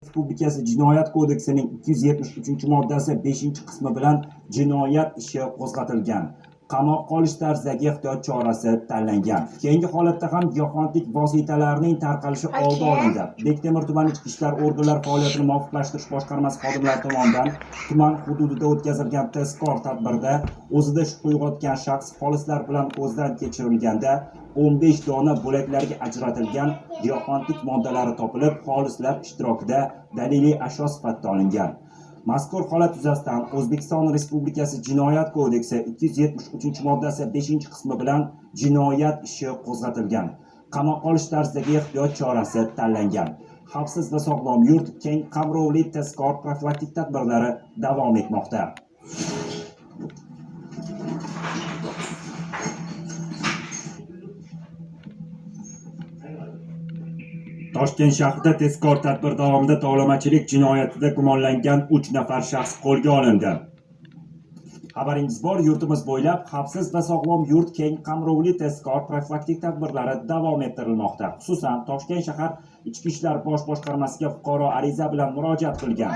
Respublikasi Jinoyat kodeksining 273-moddasi 5-qismi bilan jinoyat ishi qo'zg'atilgan. Qamoq qolish tarzidagi ehtiyot chorasi tanlangan. Keyingi holatda ham giyohvandlik vositalarining tarqalishi oldi olindi. Bektemir tuman ichki ishlar organlari faoliyatini muvofiqlashtirish boshqarmasi xodimlari tomonidan tuman hududida o'tkazilgan tezkor tadbirda o'zida shubha uyg'otgan shaxs xolislar bilan ko'zdan kechirilganda 15 dona bo'laklarga ajratilgan giyohvandlik moddalari topilib, xolislar ishtirokida daliliy ashyo sifatida olingan. Mazkur holat yuzasidan O'zbekiston Respublikasi Jinoyat kodeksi 273-moddasi 5-qismi bilan jinoyat ishi qo'zg'atilgan. Qamoq qolish tarzidagi ehtiyot chorasi tanlangan. Xavfsiz va sog'lom yurt keng qamrovli tezkor profilaktik tadbirlari davom etmoqda. Toshkent shahrida tezkor tadbir davomida tovlamachilik jinoyatida gumonlangan 3 nafar shaxs qo'lga olindi. Xabaringiz bor, yurtimiz bo'ylab xavfsiz va sog'lom yurt keng qamrovli tezkor profilaktik tadbirlari davom ettirilmoqda. Xususan, Toshkent shahar Ichki ishlar bosh boshqarmasiga fuqaro ariza bilan murojaat qilgan.